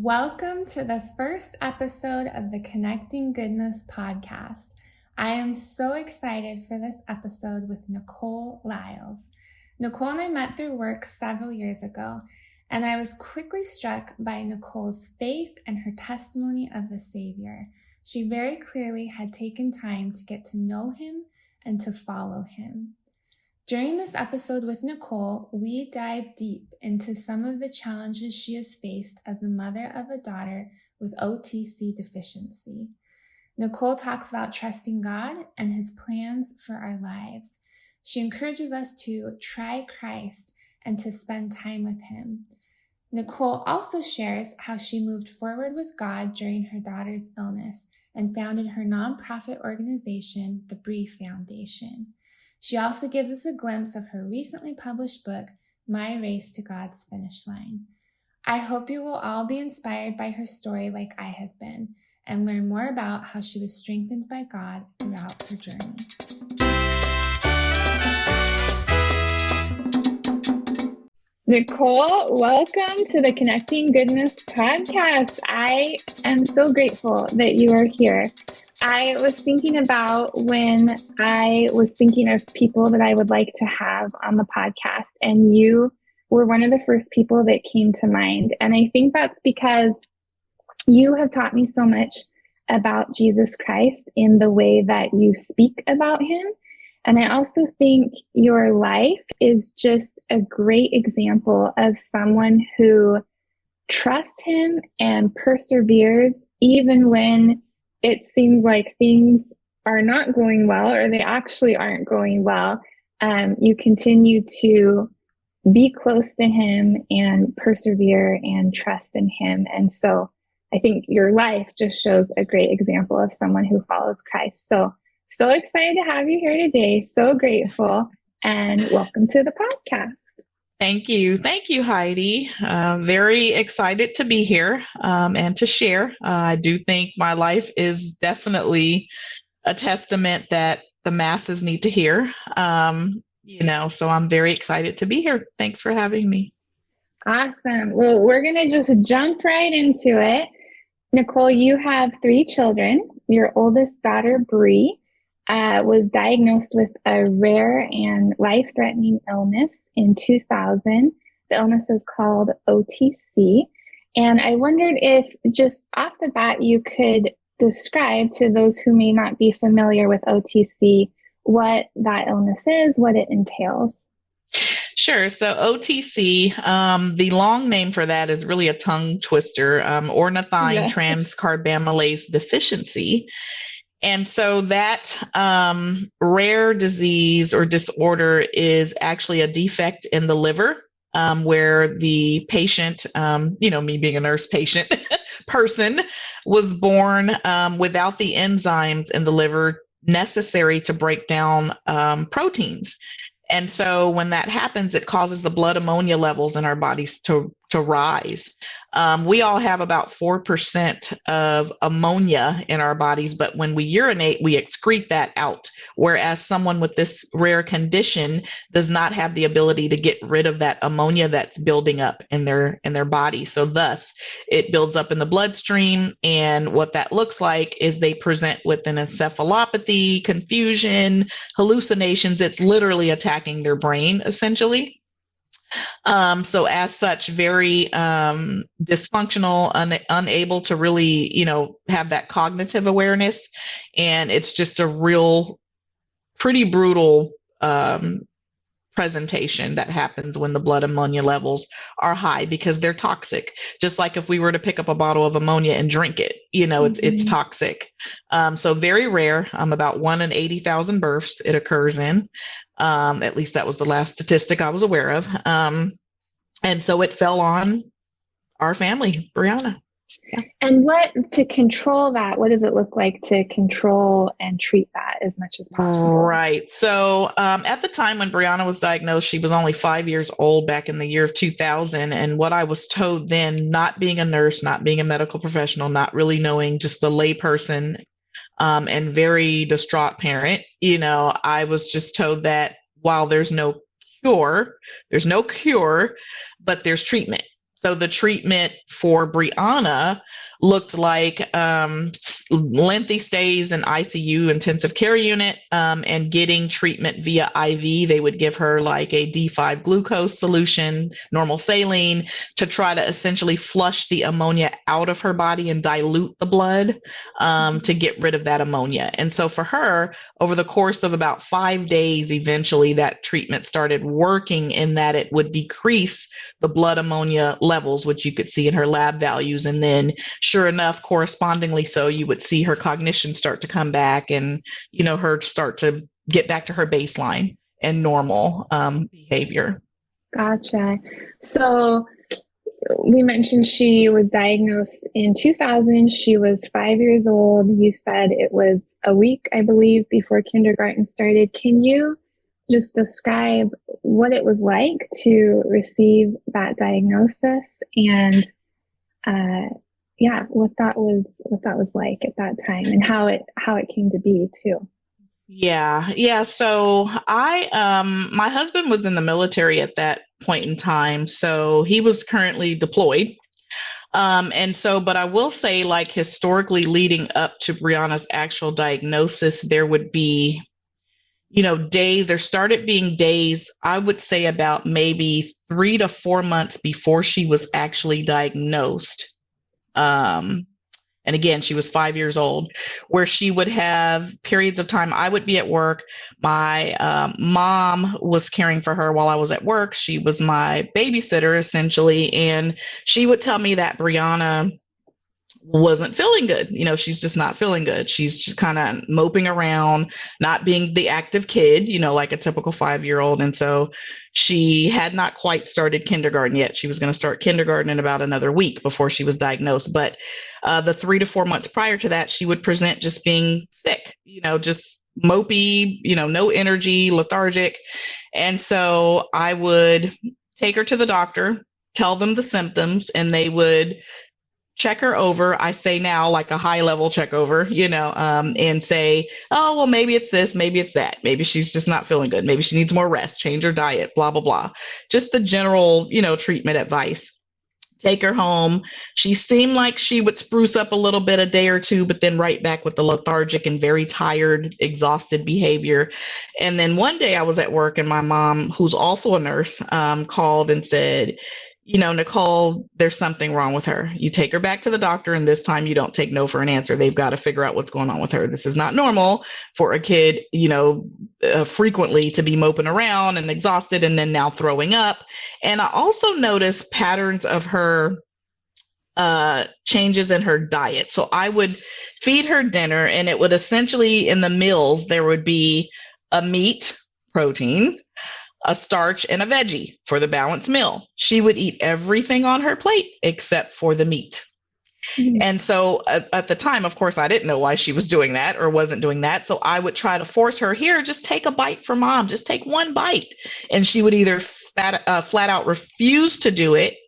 Welcome to the first episode of the Connecting Goodness podcast. I am so excited for this episode with Nicole Lyles. Nicole and I met through work several years ago, and I was quickly struck by Nicole's faith and her testimony of the Savior. She very clearly had taken time to get to know him and to follow him. During this episode with Nicole, we dive deep into some of the challenges she has faced as a mother of a daughter with OTC deficiency. Nicole talks about trusting God and his plans for our lives. She encourages us to try Christ and to spend time with him. Nicole also shares how she moved forward with God during her daughter's illness and founded her nonprofit organization, the Bree Foundation. She also gives us a glimpse of her recently published book, My Race to God's Finish Line. I hope you will all be inspired by her story like I have been and learn more about how she was strengthened by God throughout her journey. Nicole, welcome to the Connecting Goodness podcast. I am so grateful that you are here. I was thinking about when I was thinking of people that I would like to have on the podcast, and you were one of the first people that came to mind. And I think that's because you have taught me so much about Jesus Christ in the way that you speak about him. And I also think your life is just a great example of someone who trusts him and perseveres even when it seems like things are not going well, or they actually aren't going well. You continue to be close to him and persevere and trust in him. And so I think your life just shows a great example of someone who follows Christ. So excited to have you here today. So grateful, and welcome to the podcast. Thank you. Thank you, Heidi. Very excited to be here and to share. I do think my life is definitely a testament that the masses need to hear. So I'm very excited to be here. Thanks for having me. Awesome. Well, we're going to just jump right into it. Nicole, you have 3 children. Your oldest daughter, Bree, was diagnosed with a rare and life-threatening illness in 2000. The illness is called OTC. And I wondered if just off the bat you could describe to those who may not be familiar with OTC what that illness is, what it entails. Sure. So OTC, the long name for that is really a tongue twister, Ornithine Transcarbamylase Deficiency. And so that rare disease or disorder is actually a defect in the liver, where the patient, me being a nurse patient person, was born without the enzymes in the liver necessary to break down proteins. And so when that happens, it causes the blood ammonia levels in our bodies to rise. We all have about 4% of ammonia in our bodies, but when we urinate, we excrete that out. Whereas someone with this rare condition does not have the ability to get rid of that ammonia that's building up in their body. So thus, it builds up in the bloodstream. And what that looks like is they present with an encephalopathy, confusion, hallucinations. It's literally attacking their brain, essentially. So as such, very dysfunctional, unable to really, have that cognitive awareness. And it's just a real, pretty brutal presentation that happens when the blood ammonia levels are high, because they're toxic. Just like if we were to pick up a bottle of ammonia and drink it, it's toxic. So very rare. About 1 in 80,000 births it occurs in. At least that was the last statistic I was aware of. And so it fell on our family, Briauna. Yeah. And to control that, what does it look like to control and treat that as much as possible? Right. So at the time when Briauna was diagnosed, she was only 5 years old back in the year of 2000. And what I was told then, not being a nurse, not being a medical professional, not really knowing, just the lay person, and very distraught parent, I was just told that while there's no cure, but there's treatment. So the treatment for Briauna looked like lengthy stays in ICU, intensive care unit, and getting treatment via IV. They would give her like a D5 glucose solution, normal saline, to try to essentially flush the ammonia out of her body and dilute the blood to get rid of that ammonia. And so for her, over the course of about 5 days, eventually that treatment started working in that it would decrease the blood ammonia levels, which you could see in her lab values. And then sure enough, correspondingly so, you would see her cognition start to come back and, her start to get back to her baseline and normal behavior. Gotcha. So we mentioned she was diagnosed in 2000. She was 5 years old. You said it was a week, I believe, before kindergarten started. Can you just describe what it was like to receive that diagnosis and what that was like at that time and how it came to be too? Yeah. So my husband was in the military at that point in time, so he was currently deployed. But I will say, like, historically leading up to Brianna's actual diagnosis, there would be, days, there started being days, I would say about maybe 3 to 4 months before she was actually diagnosed. And again, she was 5 years old, where she would have periods of time. I would be at work. My mom was caring for her while I was at work. She was my babysitter, essentially. And she would tell me that Brianna wasn't feeling good. She's just not feeling good. She's just kind of moping around, not being the active kid, like a typical 5-year-old. And so she had not quite started kindergarten yet. She was going to start kindergarten in about another week before she was diagnosed. But the 3 to 4 months prior to that, she would present just being sick, just mopey, no energy, lethargic. And so I would take her to the doctor, tell them the symptoms, and they would check her over. I say now, like a high level check over, and say, oh, well, maybe it's this, maybe it's that. Maybe she's just not feeling good. Maybe she needs more rest, change her diet, blah, blah, blah. Just the general, treatment advice. Take her home. She seemed like she would spruce up a little bit a day or two, but then right back with the lethargic and very tired, exhausted behavior. And then one day I was at work and my mom, who's also a nurse, called and said, Nicole, there's something wrong with her. You take her back to the doctor, and this time you don't take no for an answer. They've got to figure out what's going on with her. This is not normal for a kid, frequently to be moping around and exhausted and then now throwing up. And I also noticed patterns of her changes in her diet. So I would feed her dinner, and it would essentially, in the meals, there would be a meat, protein, a starch, and a veggie for the balanced meal. She would eat everything on her plate except for the meat. Mm-hmm. And so at the time, of course, I didn't know why she was doing that or wasn't doing that. So I would try to force her, here, just take a bite for mom, just take one bite. And she would either flat out refuse to do it,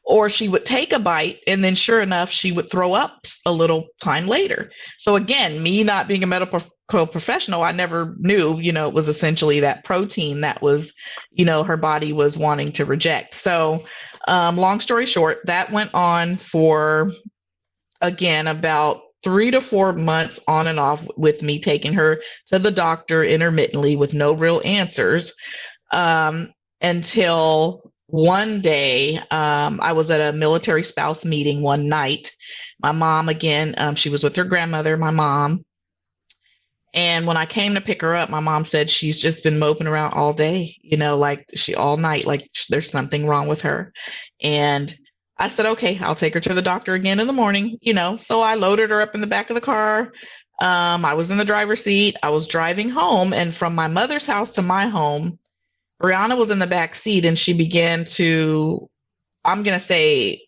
or she would take a bite, and then sure enough, she would throw up a little time later. So again, me not being a medical professional, I never knew, it was essentially that protein that was, her body was wanting to reject. So long story short, that went on for, again, about 3 to 4 months on and off, with me taking her to the doctor intermittently with no real answers, until one day, I was at a military spouse meeting one night. My mom, again, she was with her grandmother, my mom. And when I came to pick her up, my mom said she's just been moping around all day, like all night, like there's something wrong with her. And I said, okay, I'll take her to the doctor again in the morning, So I loaded her up in the back of the car. I was in the driver's seat. I was driving home, and from my mother's house to my home, Brianna was in the back seat, and she began to, I'm going to say,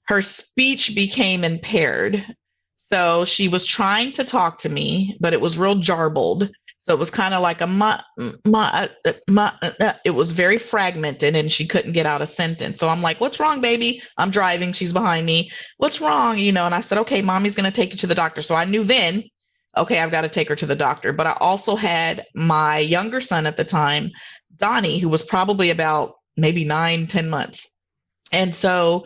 her speech became impaired. So she was trying to talk to me, but it was real jarbled. So it was kind of like it was very fragmented, and she couldn't get out a sentence. So I'm like, what's wrong, baby? I'm driving. She's behind me. What's wrong? And I said, okay, mommy's going to take you to the doctor. So I knew then, okay, I've got to take her to the doctor. But I also had my younger son at the time, Donnie, who was probably about maybe 9-10 months. And so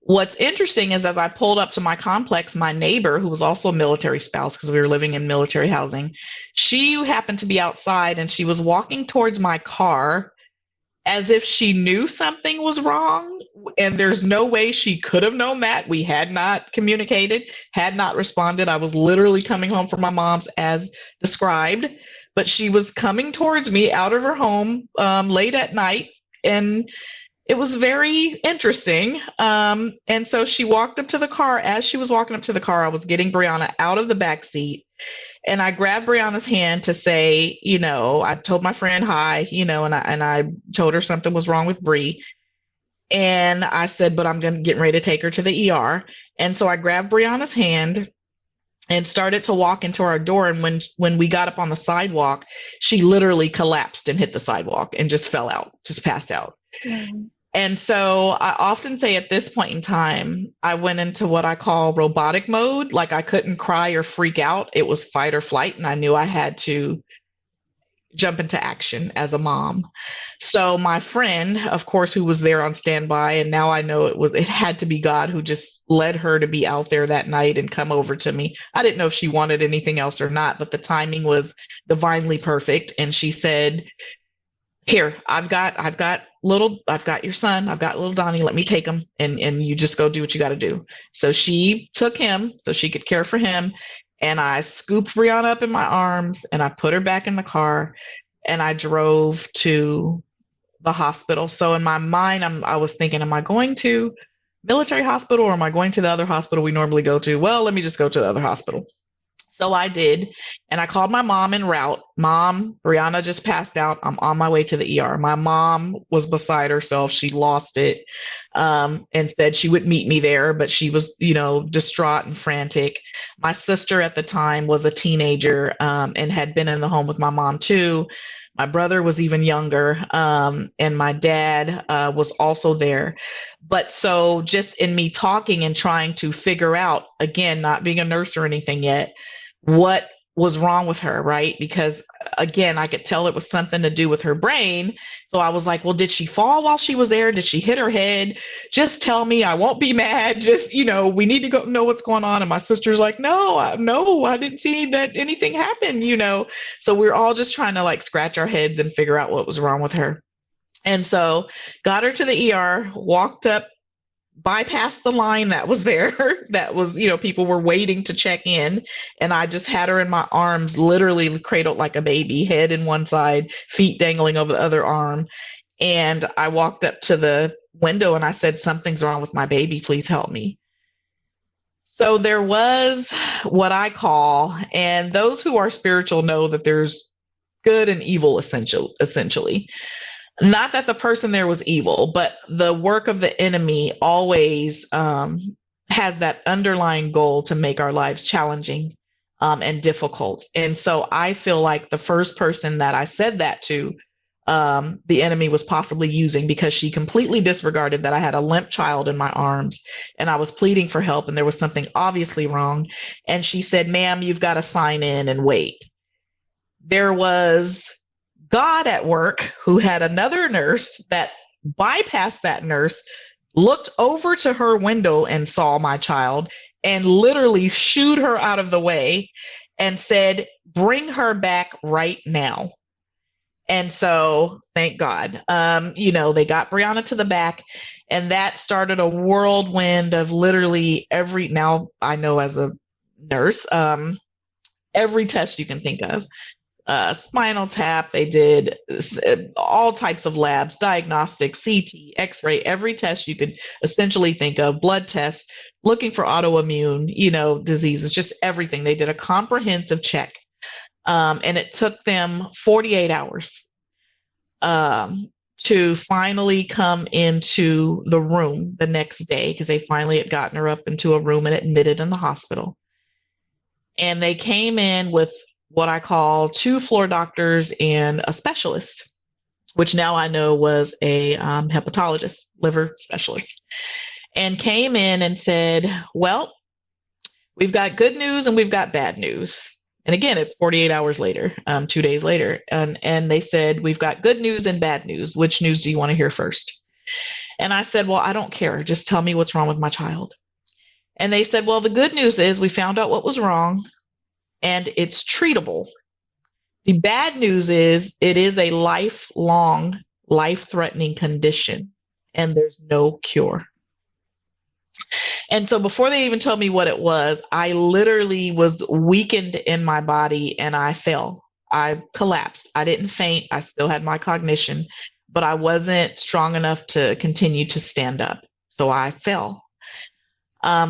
what's interesting is as I pulled up to my complex, my neighbor, who was also a military spouse, because we were living in military housing, she happened to be outside and she was walking towards my car as if she knew something was wrong. And there's no way she could have known that. We had not communicated, had not responded. I was literally coming home from my mom's as described, but she was coming towards me out of her home late at night. And it was very interesting. And so she walked up to the car. As she was walking up to the car, I was getting Briauna out of the back seat. And I grabbed Brianna's hand to say, I told my friend hi, and I told her something was wrong with Bree. And I said, but I'm getting ready to take her to the ER. And so I grabbed Brianna's hand and started to walk into our door. And when we got up on the sidewalk, she literally collapsed and hit the sidewalk and just fell out, just passed out. Mm. And so I often say at this point in time, I went into what I call robotic mode. Like I couldn't cry or freak out. It was fight or flight. And I knew I had to jump into action as a mom. So my friend, of course, who was there on standby, and now I know it had to be God who just led her to be out there that night and come over to me. I didn't know if she wanted anything else or not, but the timing was divinely perfect. And she said, here, I've got your son, I've got little Donnie, let me take him and you just go do what you got to do. So she took him so she could care for him. And I scooped Brianna up in my arms and I put her back in the car and I drove to the hospital. So in my mind, I was thinking, am I going to military hospital or am I going to the other hospital we normally go to? Well, let me just go to the other hospital. So I did, and I called my mom en route. Mom, Brianna just passed out. I'm on my way to the ER. My mom was beside herself. She lost it and said she would meet me there, but she was, distraught and frantic. My sister at the time was a teenager and had been in the home with my mom too. My brother was even younger, and my dad was also there. But so just in me talking and trying to figure out, again, not being a nurse or anything yet, what was wrong with her, right? Because again, I could tell it was something to do with her brain. So I was like, well, did she fall while she was there? Did she hit her head? Just tell me, I won't be mad. Just, we need to go know what's going on. And my sister's like, no, I didn't see that anything happened, So we're all just trying to scratch our heads and figure out what was wrong with her. And so got her to the ER, walked up, bypassed the line that was there. That was, people were waiting to check in. And I just had her in my arms, literally cradled like a baby, head in one side, feet dangling over the other arm. And I walked up to the window and I said, something's wrong with my baby. Please help me. So there was what I call, and those who are spiritual know that there's good and evil essentially. Not that the person there was evil, but the work of the enemy always has that underlying goal to make our lives challenging and difficult. And so I feel like the first person that I said that to, the enemy was possibly using, because she completely disregarded that I had a limp child in my arms and I was pleading for help and there was something obviously wrong. And she said, ma'am, you've got to sign in and wait. There was God at work who had another nurse that bypassed that nurse, looked over to her window and saw my child and literally shooed her out of the way and said, bring her back right now. And so thank God, they got Brianna to the back, and that started a whirlwind of literally now I know as a nurse, every test you can think of. Spinal tap, they did all types of labs, diagnostics, CT, X-ray, every test you could essentially think of, blood tests, looking for autoimmune, diseases, just everything. They did a comprehensive check. And it took them 48 hours to finally come into the room the next day, because they finally had gotten her up into a room and admitted in the hospital. And they came in with what I call 2 floor doctors and a specialist, which now I know was a hepatologist, liver specialist, and came in and said, well, we've got good news and we've got bad news. And again, it's 48 hours later, 2 days later. And they said, we've got good news and bad news. Which news do you want to hear first? And I said, well, I don't care. Just tell me what's wrong with my child. And they said, well, the good news is we found out what was wrong and it's treatable. The bad news is it is a lifelong, life-threatening condition and there's no cure. And so before they even told me what it was, I literally was weakened in my body and I fell. I collapsed. I didn't faint. I still had my cognition, but I wasn't strong enough to continue to stand up. So I fell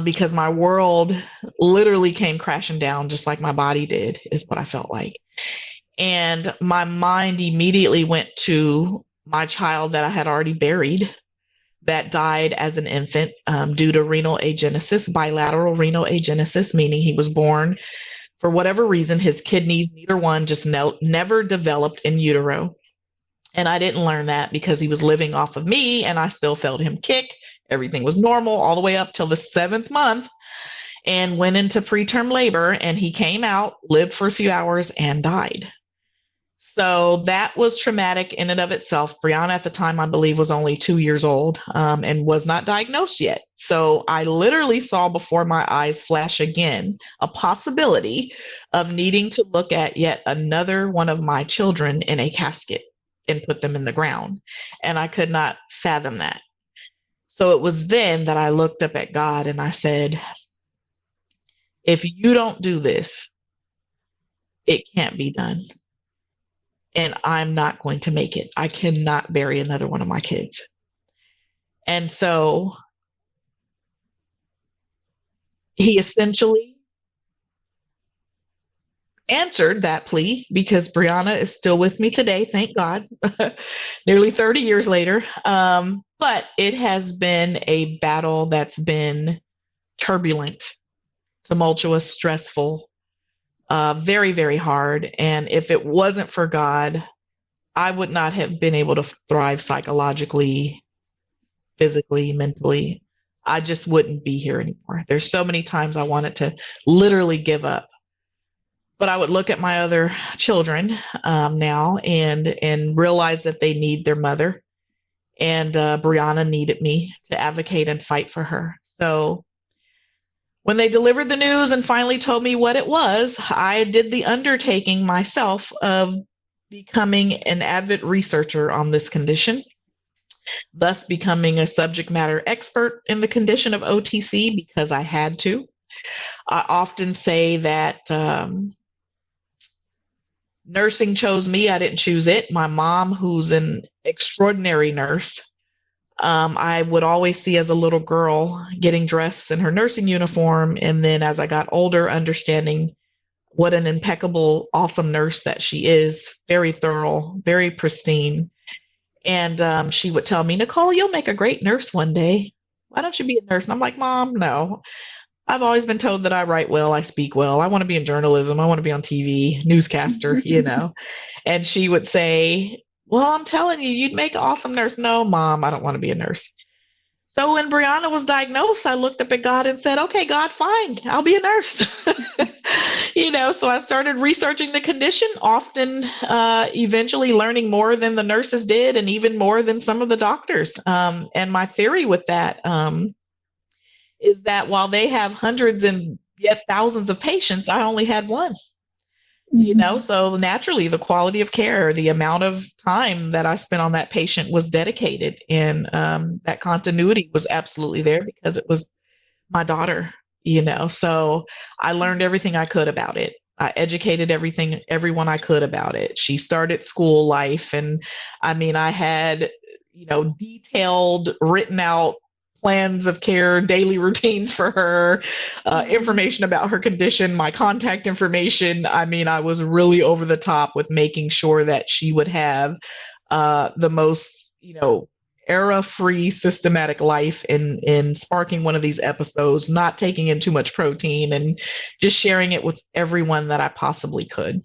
because my world literally came crashing down just like my body did, is what I felt like. And my mind immediately went to my child that I had already buried, that died as an infant due to renal agenesis, bilateral renal agenesis, meaning he was born for whatever reason, his kidneys, neither one just never developed in utero. And I didn't learn that because he was living off of me and I still felt him kick. Everything was normal all the way up till the 7th month and went into preterm labor, and he came out, lived for a few hours and died. So that was traumatic in and of itself. Briauna at the time, I believe, was only 2 years old and was not diagnosed yet. So I literally saw before my eyes flash again a possibility of needing to look at yet another one of my children in a casket and put them in the ground. And I could not fathom that. So it was then that I looked up at God and I said, if you don't do this, it can't be done. And I'm not going to make it. I cannot bury another one of my kids. And so he essentially answered that plea because Briauna is still with me today, thank God, nearly 30 years later. But it has been a battle that's been turbulent, tumultuous, stressful, very, very hard. And if it wasn't for God, I would not have been able to thrive psychologically, physically, mentally. I just wouldn't be here anymore. There's so many times I wanted to literally give up. But I would look at my other children now and realize that they need their mother. And Briauna needed me to advocate and fight for her. So when they delivered the news and finally told me what it was, I did the undertaking myself of becoming an avid researcher on this condition, thus becoming a subject matter expert in the condition of OTC because I had to. I often say that nursing chose me. I didn't choose it. My mom, who's an extraordinary nurse, I would always see as a little girl getting dressed in her nursing uniform. And then as I got older, understanding what an impeccable, awesome nurse that she is, very thorough, very pristine. And she would tell me, Nicole, you'll make a great nurse one day. Why don't you be a nurse? And I'm like, Mom, no. I've always been told that I write well, I speak well. I want to be in journalism. I want to be on TV, newscaster, And she would say, well, I'm telling you, you'd make an awesome nurse. No, Mom, I don't want to be a nurse. So when Briauna was diagnosed, I looked up at God and said, okay, God, fine, I'll be a nurse. So I started researching the condition, often eventually learning more than the nurses did and even more than some of the doctors. And my theory with that is that while they have hundreds and yet thousands of patients, I only had one. So naturally the quality of care, the amount of time that I spent on that patient was dedicated, and that continuity was absolutely there because it was my daughter, so I learned everything I could about it. I educated everyone I could about it. She started school life, and I had, detailed, written out plans of care, daily routines for her, information about her condition, my contact information. I was really over the top with making sure that she would have the most, era-free systematic life in sparking one of these episodes, not taking in too much protein, and just sharing it with everyone that I possibly could.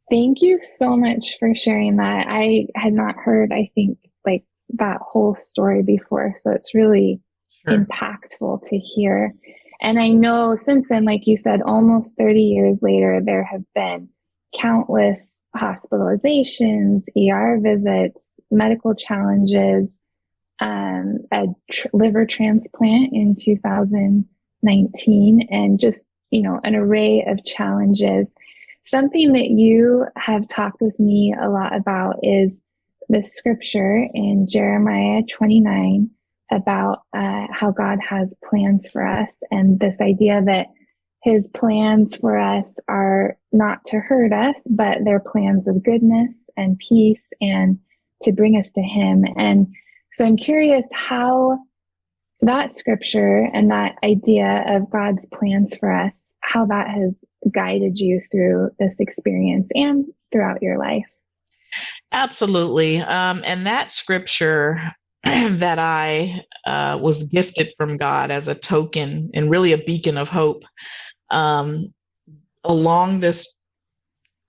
Thank you so much for sharing that. I had not heard, I think, that whole story before. So it's really impactful to hear. And I know since then, like you said, almost 30 years later, there have been countless hospitalizations, ER visits, medical challenges, a liver transplant in 2019, and just, an array of challenges. Something that you have talked with me a lot about is the scripture in Jeremiah 29 about how God has plans for us, and this idea that his plans for us are not to hurt us, but they're plans of goodness and peace and to bring us to him. And so I'm curious how that scripture and that idea of God's plans for us, how that has guided you through this experience and throughout your life. Absolutely. And that scripture that I was gifted from God as a token and really a beacon of hope along this,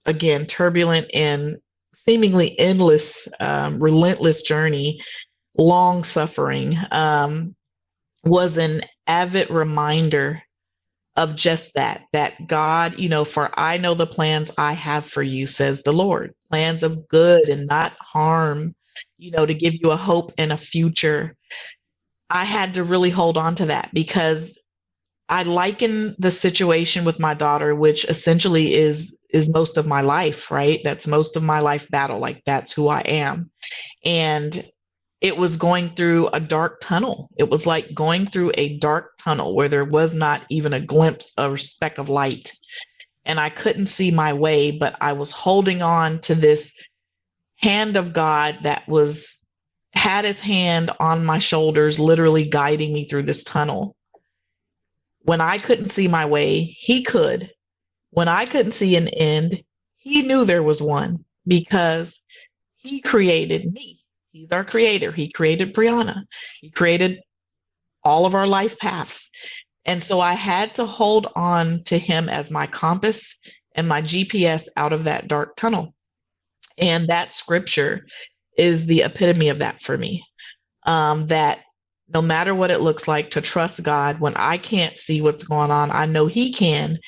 again, turbulent and seemingly endless, relentless journey, long suffering, was an avid reminder of just that God, for I know the plans I have for you, says the Lord, plans of good and not harm, to give you a hope and a future. I had to really hold on to that because I liken the situation with my daughter, which essentially is most of my life, right? That's most of my life battle. Like, that's who I am. And it was going through a dark tunnel. It was like going through a dark tunnel where there was not even a glimpse or speck of light. And I couldn't see my way, but I was holding on to this hand of God that had his hand on my shoulders, literally guiding me through this tunnel. When I couldn't see my way, he could. When I couldn't see an end, he knew there was one because he created me. He's our creator. He created Briauna. He created all of our life paths. And so I had to hold on to him as my compass and my GPS out of that dark tunnel. And that scripture is the epitome of that for me. That no matter what it looks like, to trust God when I can't see what's going on, I know he can.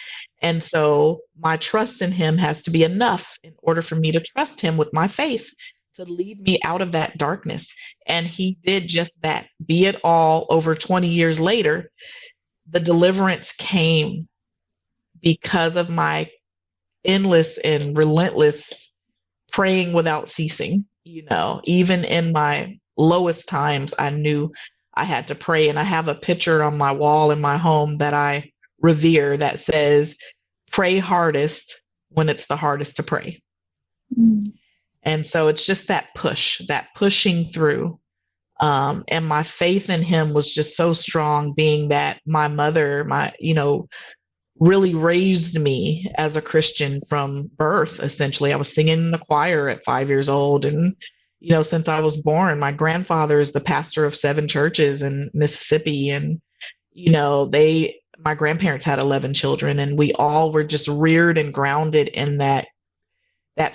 And so my trust in him has to be enough in order for me to trust him with my faith to lead me out of that darkness. And he did just that. Be it all over 20 years later, the deliverance came because of my endless and relentless praying without ceasing. Even in my lowest times, I knew I had to pray. And I have a picture on my wall in my home that I revere that says, pray hardest when it's the hardest to pray. Mm. And so it's just that pushing through. And my faith in him was just so strong, being that my mother, really raised me as a Christian from birth. Essentially, I was singing in the choir at 5 years old. And, since I was born, my grandfather is the pastor of 7 churches in Mississippi. And, my grandparents had 11 children, and we all were just reared and grounded in that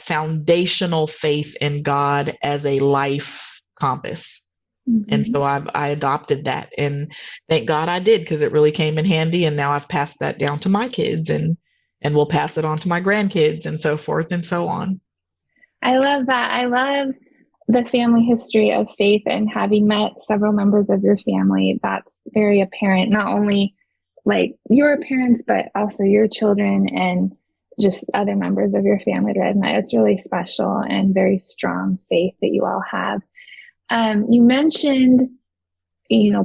foundational faith in God as a life compass. Mm-hmm. And so I adopted that, and thank God I did, because it really came in handy. And now I've passed that down to my kids, and we'll pass it on to my grandkids, and so forth and so on. I love that. I love the family history of faith, and having met several members of your family, that's very apparent, not only like your parents, but also your children and just other members of your family that I've met. It's really special and very strong faith that you all have. You mentioned,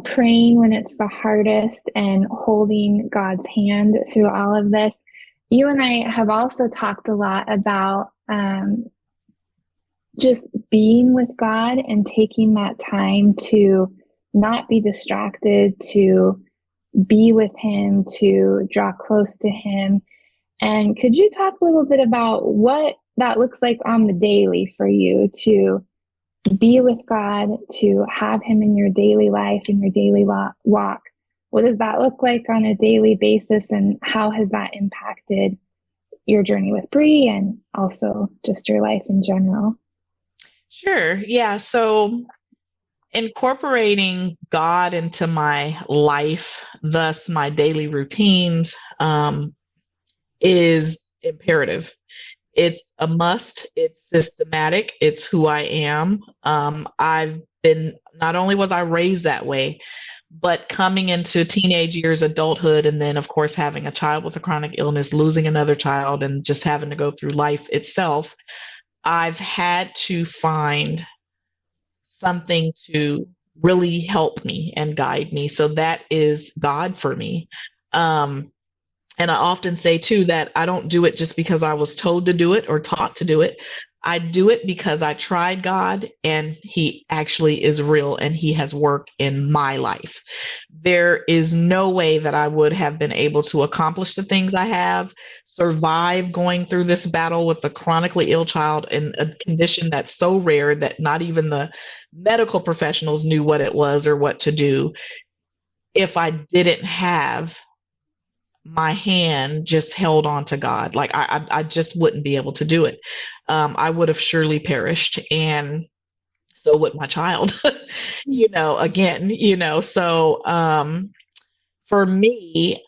praying when it's the hardest and holding God's hand through all of this. You and I have also talked a lot about just being with God and taking that time to not be distracted, to be with him, to draw close to him. And could you talk a little bit about what that looks like on the daily for you, to be with God, to have him in your daily life, in your daily walk? What does that look like on a daily basis, and how has that impacted your journey with Bri and also just your life in general? Sure. Yeah. So Incorporating God into my life, thus my daily routines, is imperative. It's a must. It's systematic. It's who I am. I've been, not only was I raised that way, but coming into teenage years, adulthood, and then, of course, having a child with a chronic illness, losing another child, and just having to go through life itself, I've had to find something to really help me and guide me. So that is God for me. And I often say too that I don't do it just because I was told to do it or taught to do it. I do it because I tried God and he actually is real and he has worked in my life. There is no way that I would have been able to accomplish the things I have, survive going through this battle with a chronically ill child in a condition that's so rare that not even the medical professionals knew what it was or what to do, if I didn't have my hand just held on to God. Like I just wouldn't be able to do it. I would have surely perished, and so would my child. Again, So for me,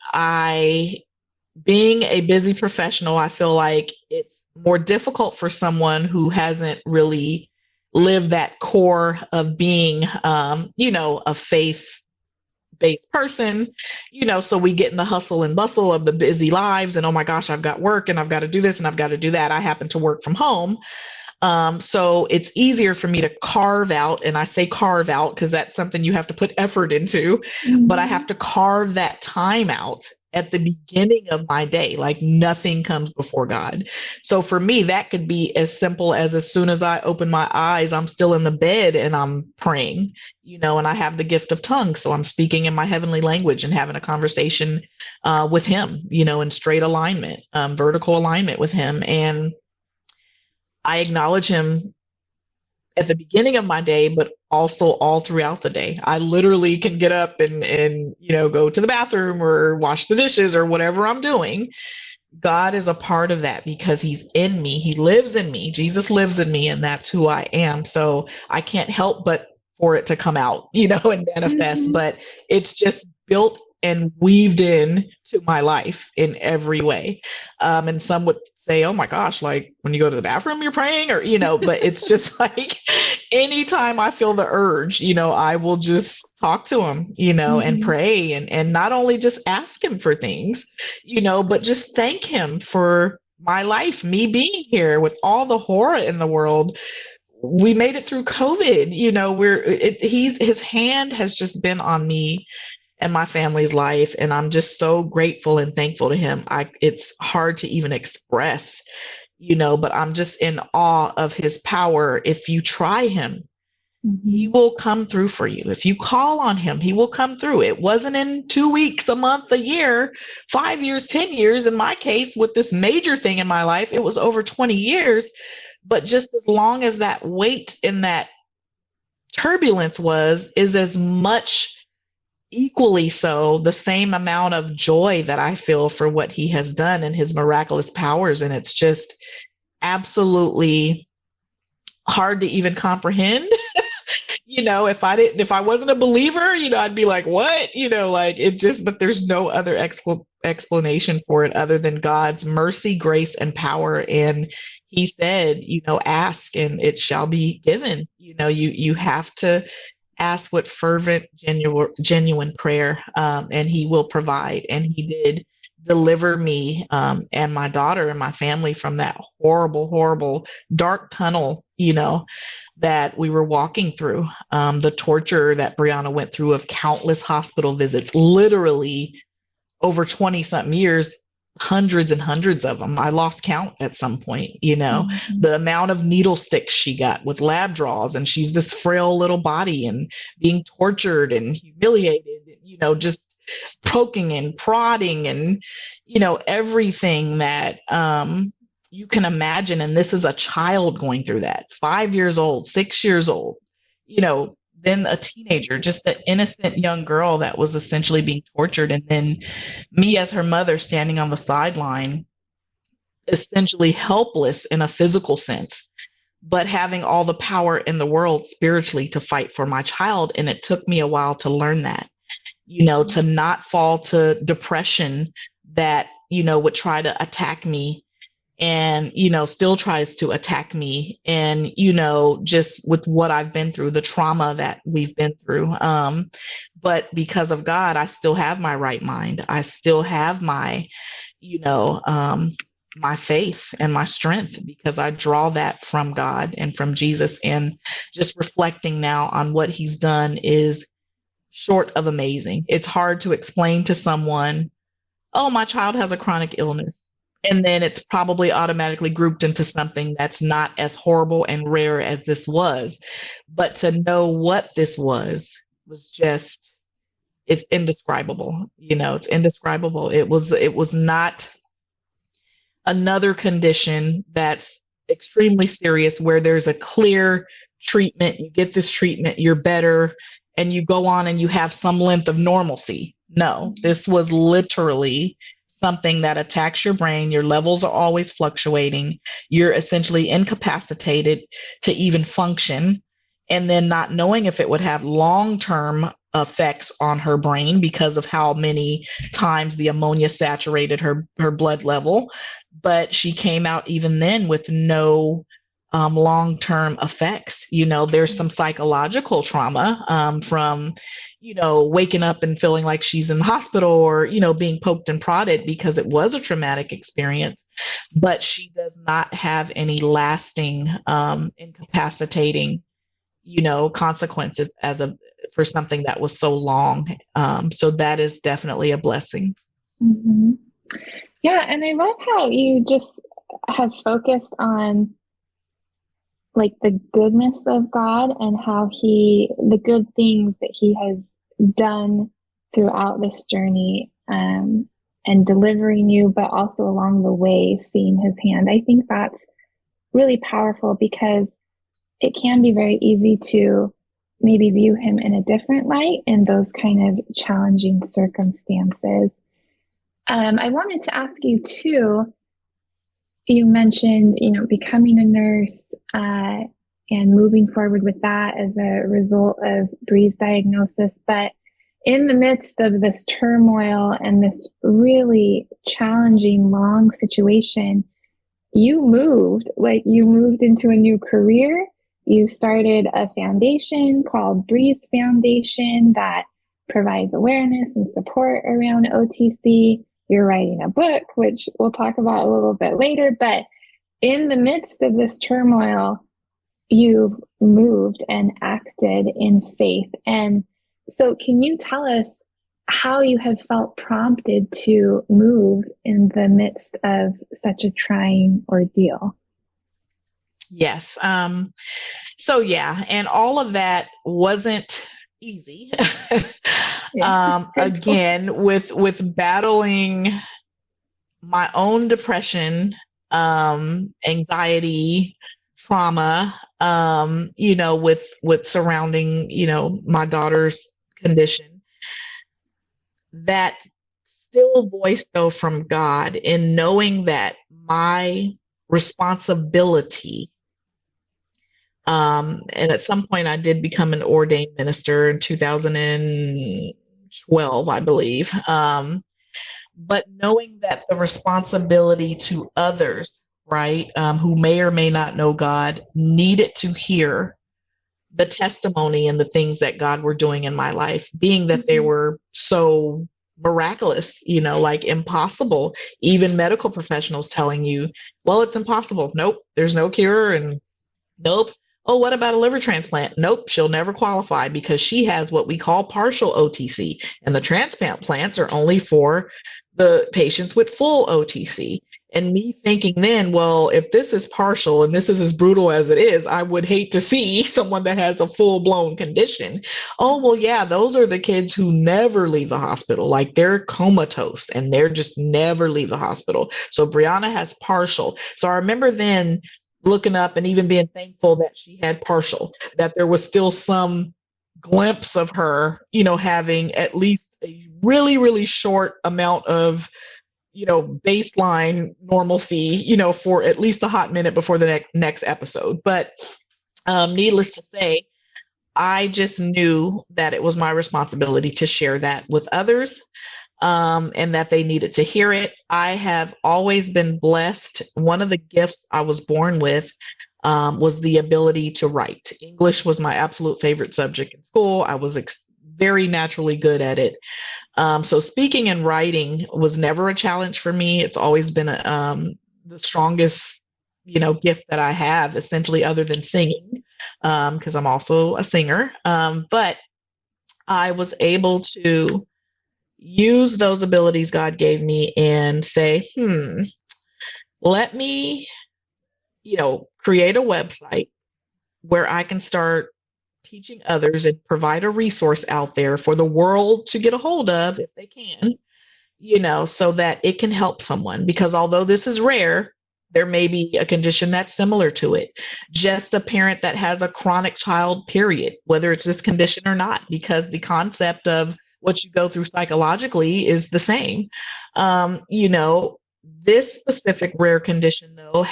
being a busy professional, I feel like it's more difficult for someone who hasn't really lived that core of being, a faith-based person, so we get in the hustle and bustle of the busy lives and, oh my gosh, I've got work and I've got to do this and I've got to do that. I happen to work from home. So it's easier for me to carve out, and I say carve out because that's something you have to put effort into, but I have to carve that time out at the beginning of my day. Like nothing comes before God. So for me, that could be as simple as soon as I open my eyes, I'm still in the bed and I'm praying, and I have the gift of tongues. So I'm speaking in my heavenly language and having a conversation with him, in straight alignment, vertical alignment with him. And I acknowledge him at the beginning of my day, but also all throughout the day. I literally can get up and go to the bathroom or wash the dishes or whatever I'm doing. God is a part of that because he's in me. He lives in me. Jesus lives in me, and that's who I am. So I can't help but for it to come out, and manifest, but it's just built and weaved in to my life in every way. And some would say, oh my gosh, like when you go to the bathroom, you're praying, or, but it's just like anytime I feel the urge, I will just talk to him, and pray and not only just ask him for things, but just thank him for my life, me being here with all the horror in the world. We made it through COVID, his hand has just been on me and my family's life. And I'm just so grateful and thankful to him. It's hard to even express, but I'm just in awe of his power. If you try him, he will come through for you. If you call on him, he will come through. It wasn't in 2 weeks, a month, a year, 5 years, 10 years. In my case, with this major thing in my life, it was over 20 years. But just as long as that weight and that turbulence is as much, equally so, the same amount of joy that I feel for what he has done and his miraculous powers. And it's just absolutely hard to even comprehend. If I wasn't a believer, I'd be like, what? But there's no other explanation for it other than God's mercy, grace, and power. And he said, ask and it shall be given. You have to ask with fervent, genuine prayer, and he will provide. And he did deliver me and my daughter and my family from that horrible, horrible dark tunnel, that we were walking through, the torture that Briauna went through of countless hospital visits, literally over 20 something years, hundreds and hundreds of them. I lost count at some point, the amount of needle sticks she got with lab draws, and she's this frail little body and being tortured and humiliated, just poking and prodding and, everything that, you can imagine. And this is a child going through that, 5 years old, 6 years old, then a teenager, just an innocent young girl that was essentially being tortured. And then me as her mother standing on the sideline, essentially helpless in a physical sense, but having all the power in the world spiritually to fight for my child. And it took me a while to learn that, to not fall to depression that, would try to attack me and, still tries to attack me. And, just with what I've been through, the trauma that we've been through. But because of God, I still have my right mind. I still have my, my faith and my strength, because I draw that from God and from Jesus. And just reflecting now on what he's done is short of amazing. It's hard to explain to someone, oh, my child has a chronic illness. And then it's probably automatically grouped into something that's not as horrible and rare as this was. But to know what this was just, it's indescribable. It's indescribable. It was not another condition that's extremely serious where there's a clear treatment. You get this treatment, you're better, and you go on and you have some length of normalcy. No, this was literally something that attacks your brain. Your levels are always fluctuating. You're essentially incapacitated to even function. And then not knowing if it would have long-term effects on her brain because of how many times the ammonia saturated her blood level. But she came out even then with no long-term effects. There's some psychological trauma from, waking up and feeling like she's in the hospital, or, being poked and prodded because it was a traumatic experience. But she does not have any lasting incapacitating, consequences for something that was so long. So that is definitely a blessing. Mm-hmm. Yeah. And I love how you just have focused on like the goodness of God and how the good things that he has done throughout this journey, and delivering you, but also along the way, seeing his hand. I think that's really powerful, because it can be very easy to maybe view him in a different light in those kind of challenging circumstances. I wanted to ask you too, you mentioned, becoming a nurse and moving forward with that as a result of Bri's diagnosis. But in the midst of this turmoil and this really challenging, long situation, you moved into a new career. You started a foundation called Bri's Foundation that provides awareness and support around OTC. You're writing a book, which we'll talk about a little bit later. But in the midst of this turmoil, you've moved and acted in faith. And so can you tell us how you have felt prompted to move in the midst of such a trying ordeal? Yes. So yeah, and all of that wasn't easy. Again, with battling my own depression, anxiety, trauma, with surrounding, my daughter's condition, that still voice though from God, in knowing that my responsibility, and at some point I did become an ordained minister in 2012, I believe. But knowing that the responsibility to others, right, who may or may not know God, needed to hear the testimony and the things that God were doing in my life, being that they were so miraculous, like impossible. Even medical professionals telling you, well, it's impossible. Nope, there's no cure. And nope. Oh, what about a liver transplant? Nope, she'll never qualify because she has what we call partial OTC. And the transplant plants are only for the patients with full OTC. And me thinking then, well, if this is partial and this is as brutal as it is, I would hate to see someone that has a full-blown condition. Oh, well, yeah, those are the kids who never leave the hospital. Like they're comatose and they're just never leave the hospital. So Briauna has partial. So I remember then looking up and even being thankful that she had partial, that there was still some glimpse of her, having at least a really, really short amount of baseline normalcy, for at least a hot minute before the next episode. But needless to say, I just knew that it was my responsibility to share that with others, and that they needed to hear it. I have always been blessed. One of the gifts I was born with was the ability to write. English was my absolute favorite subject in school. I was very naturally good at it. So speaking and writing was never a challenge for me. It's always been the strongest, gift that I have, essentially, other than singing, because I'm also a singer. But I was able to use those abilities God gave me and say, let me, create a website where I can start teaching others and provide a resource out there for the world to get a hold of if they can, so that it can help someone. Because although this is rare, there may be a condition that's similar to it. Just a parent that has a chronic child, period, whether it's this condition or not, because the concept of what you go through psychologically is the same. This specific rare condition, though,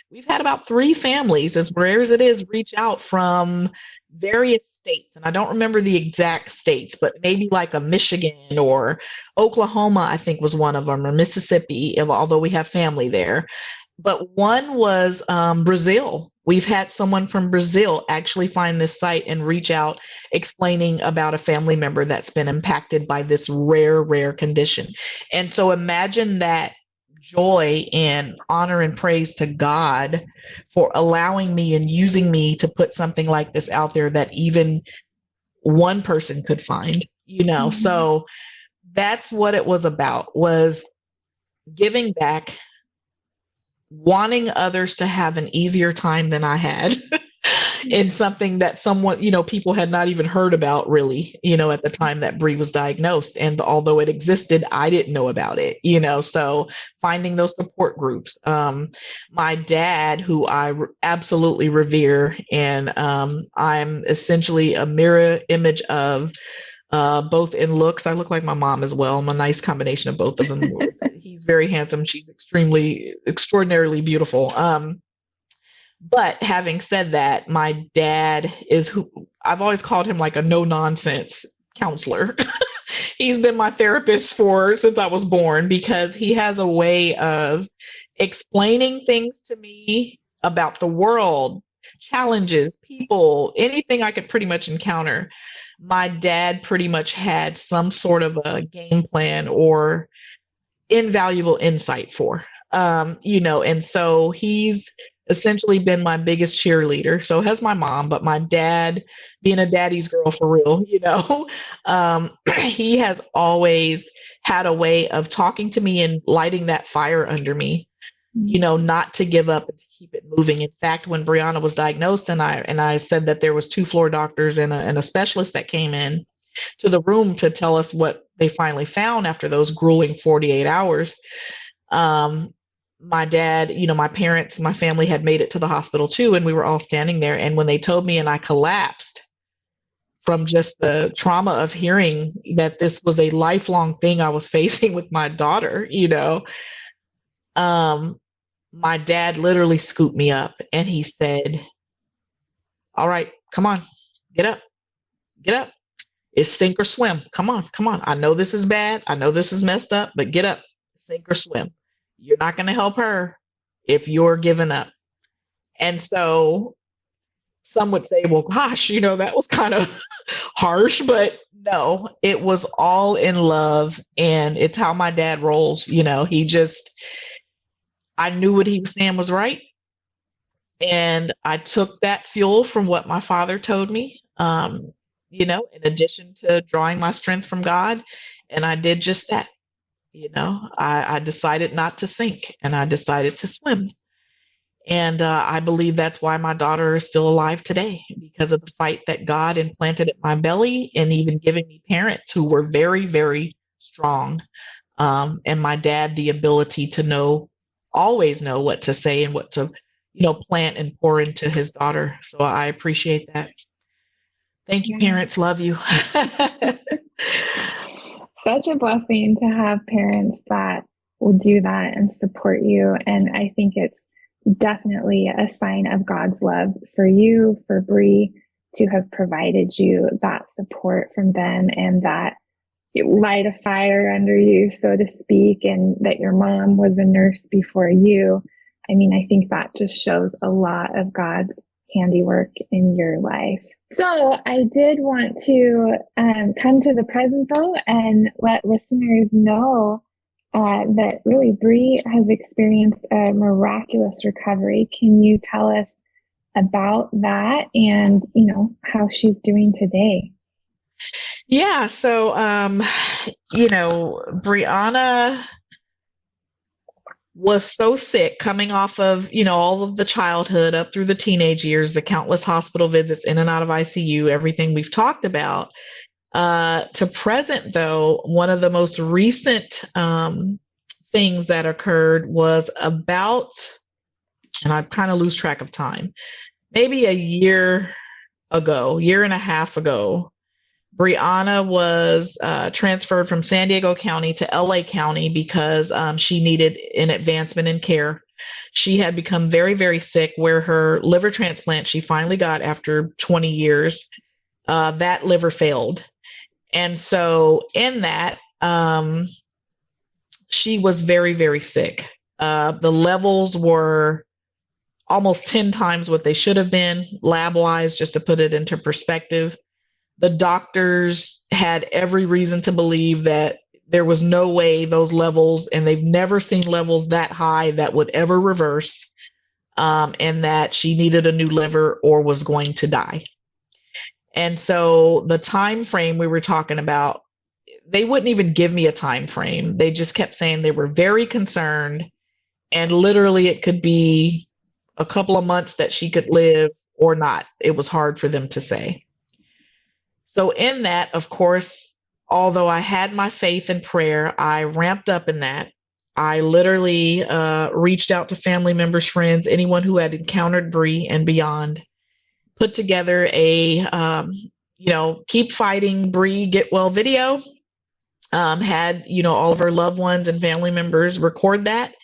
we've had about 3 families, as rare as it is, reach out from various states. And I don't remember the exact states, but maybe like a Michigan or Oklahoma, I think was one of them, or Mississippi, although we have family there. But one was Brazil. We've had someone from Brazil actually find this site and reach out explaining about a family member that's been impacted by this rare condition. And so imagine that joy and honor and praise to God for allowing me and using me to put something like this out there that even one person could find, So that's what it was about, was giving back, wanting others to have an easier time than I had in something that someone, people had not even heard about really, at the time that Bri was diagnosed. And although it existed, I didn't know about it, so finding those support groups. My dad, who I absolutely revere, and I'm essentially a mirror image of, both in looks. I look like my mom as well. I'm a nice combination of both of them. He's very handsome. She's extraordinarily beautiful. But having said that, my dad is who I've always called him, like a no nonsense counselor. He's been my therapist since I was born, because he has a way of explaining things to me about the world, challenges, people, anything I could pretty much encounter. My dad pretty much had some sort of a game plan or invaluable insight for, and so he's essentially been my biggest cheerleader. So has my mom, but my dad, being a daddy's girl for real, he has always had a way of talking to me and lighting that fire under me, not to give up and to keep it moving. In fact, when Briauna was diagnosed, and I said that there was 2 floor doctors and a specialist that came in to the room to tell us what they finally found after those grueling 48 hours. My dad, my parents, my family had made it to the hospital too, and we were all standing there. And when they told me, and I collapsed from just the trauma of hearing that this was a lifelong thing I was facing with my daughter, my dad literally scooped me up and he said, "All right, come on, get up. It's sink or swim. Come on. I know this is bad. I know this is messed up, but get up, sink or swim. You're not going to help her if you're giving up." And so some would say, well, gosh, that was kind of harsh, but no, it was all in love. And it's how my dad rolls. I knew what he was saying was right. And I took that fuel from what my father told me, in addition to drawing my strength from God. And I did just that. I decided not to sink, and I decided to swim. And I believe that's why my daughter is still alive today, because of the fight that God implanted in my belly, and even giving me parents who were very, very strong. And my dad, the ability to always know what to say and what to, plant and pour into his daughter. So I appreciate that. Thank you, parents. Love you. such a blessing to have parents that will do that and support you. And I think it's definitely a sign of God's love for you, for Bri, to have provided you that support from them and that light a fire under you, so to speak, and that your mom was a nurse before you. I mean, I think that just shows a lot of God's handiwork in your life. So I did want to come to the present though and let listeners know that really Bri has experienced a miraculous recovery. Can you tell us about that and, how she's doing today? Yeah. So, Briauna was so sick coming off of, all of the childhood up through the teenage years, the countless hospital visits in and out of ICU, everything we've talked about. To present, though, one of the most recent things that occurred was about, and I kind of lose track of time, maybe a year and a half ago, Briauna was transferred from San Diego County to LA County because she needed an advancement in care. She had become very, very sick where her liver transplant she finally got after 20 years, that liver failed. And so in that, she was very, very sick. The levels were almost 10 times what they should have been lab-wise, just to put it into perspective. The doctors had every reason to believe that there was no way those levels, and they've never seen levels that high that would ever reverse, and that she needed a new liver or was going to die. And so the time frame we were talking about, they wouldn't even give me a time frame. They just kept saying they were very concerned, and literally it could be a couple of months that she could live or not. It was hard for them to say. So in that, of course, although I had my faith and prayer, I ramped up in that. I literally reached out to family members, friends, anyone who had encountered Bri and beyond, put together a, keep fighting Bri, get well video, had, all of her loved ones and family members record that.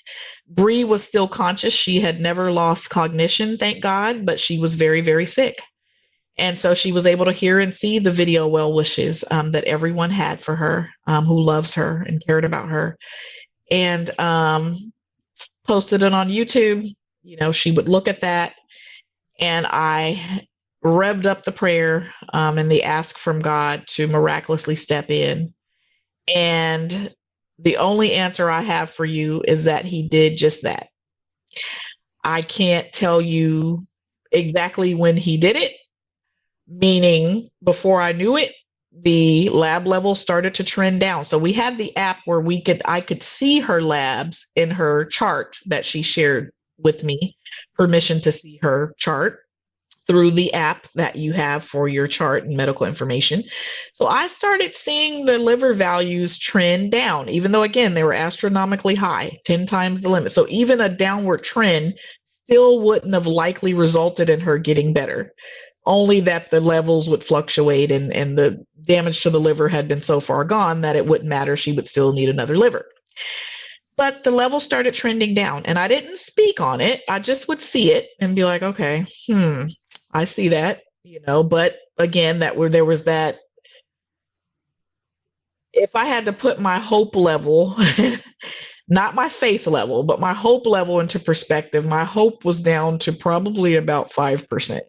Bri was still conscious. She had never lost cognition, thank God, but she was very, very sick. And so she was able to hear and see the video well wishes that everyone had for her, who loves her and cared about her, and posted it on YouTube. She would look at that, and I revved up the prayer and the ask from God to miraculously step in. And the only answer I have for you is that he did just that. I can't tell you exactly when he did it. Meaning before I knew it, the lab levels started to trend down. So we had the app where I could see her labs in her chart that she shared with me, permission to see her chart through the app that you have for your chart and medical information. So I started seeing the liver values trend down, even though, again, they were astronomically high, 10 times the limit. So even a downward trend still wouldn't have likely resulted in her getting better. Only that the levels would fluctuate and the damage to the liver had been so far gone that it wouldn't matter. She would still need another liver. But the levels started trending down, and I didn't speak on it. I just would see it and be like, okay, I see that, but again, there was that, if I had to put my hope level, not my faith level, but my hope level into perspective, my hope was down to probably about 5%.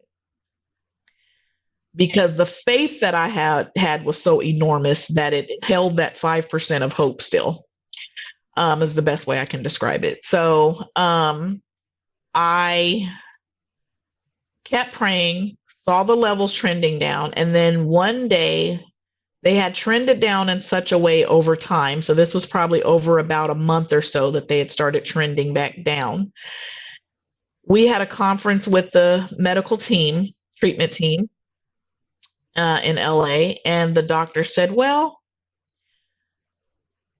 Because the faith that I had was so enormous that it held that 5% of hope still, is the best way I can describe it. So I kept praying, saw the levels trending down, and then one day they had trended down in such a way over time. So this was probably over about a month or so that they had started trending back down. We had a conference with the medical team, treatment team, in LA, and the doctor said, well,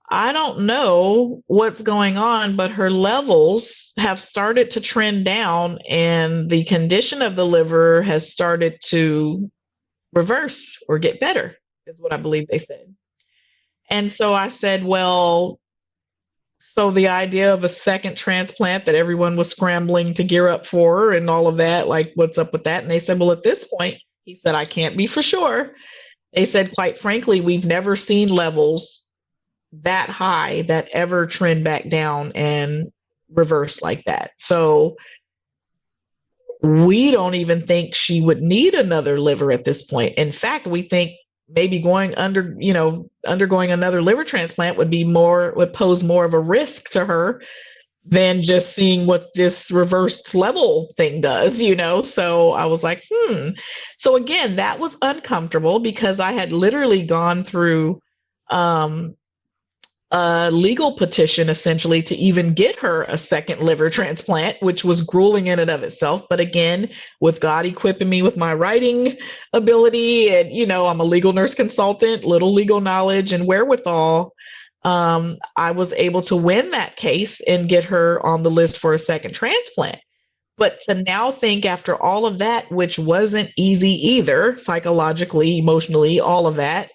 I don't know what's going on, but her levels have started to trend down and the condition of the liver has started to reverse or get better, is what I believe they said. And so I said, well, so the idea of a second transplant that everyone was scrambling to gear up for and all of that, like, what's up with that? And they said, well, at this point, he said, I can't be for sure. They said, quite frankly, we've never seen levels that high that ever trend back down and reverse like that. So we don't even think she would need another liver at this point. In fact, we think maybe undergoing another liver transplant would pose more of a risk to her than just seeing what this reversed level thing does, So I was like, So again, that was uncomfortable because I had literally gone through a legal petition essentially to even get her a second liver transplant, which was grueling in and of itself. But again, with God equipping me with my writing ability and, I'm a legal nurse consultant, little legal knowledge and wherewithal, I was able to win that case and get her on the list for a second transplant. But to now think after all of that, which wasn't easy either, psychologically, emotionally, all of that,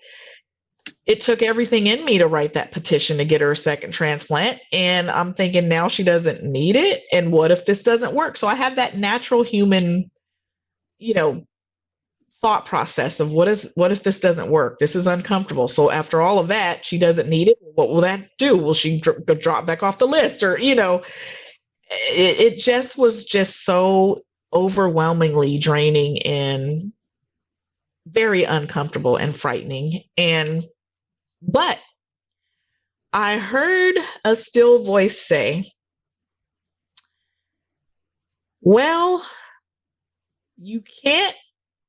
it took everything in me to write that petition to get her a second transplant. And I'm thinking now she doesn't need it. And what if this doesn't work? So I have that natural human, thought process of what if this doesn't work? This is uncomfortable. So after all of that, she doesn't need it. What will that do? Will she drop back off the list? Or, it just was just so overwhelmingly draining and very uncomfortable and frightening. But I heard a still voice say, well, you can't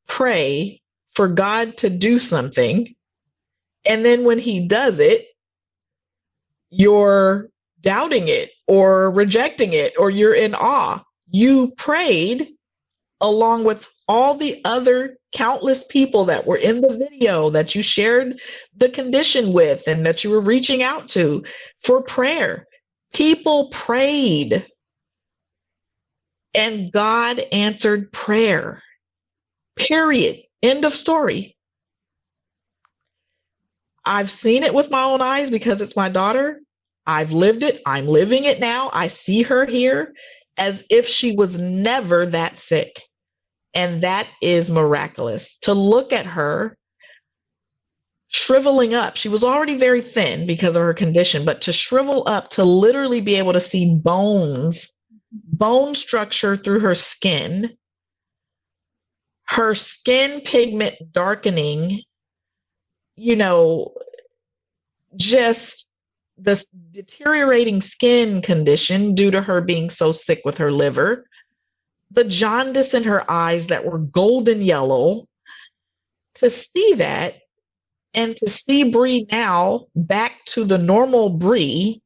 pray for God to do something, and then when he does it, you're doubting it or rejecting it or you're in awe. You prayed along with all the other countless people that were in the video that you shared the condition with and that you were reaching out to for prayer. People prayed and God answered prayer. Period. End of story. I've seen it with my own eyes because it's my daughter. I've lived it. I'm living it now. I see her here as if she was never that sick. And that is miraculous. To look at her shriveling up. She was already very thin because of her condition, but to shrivel up, to literally be able to see bone structure through her skin pigment darkening, just the deteriorating skin condition due to her being so sick with her liver, the jaundice in her eyes that were golden yellow. To see that and to see Bree now back to the normal Bree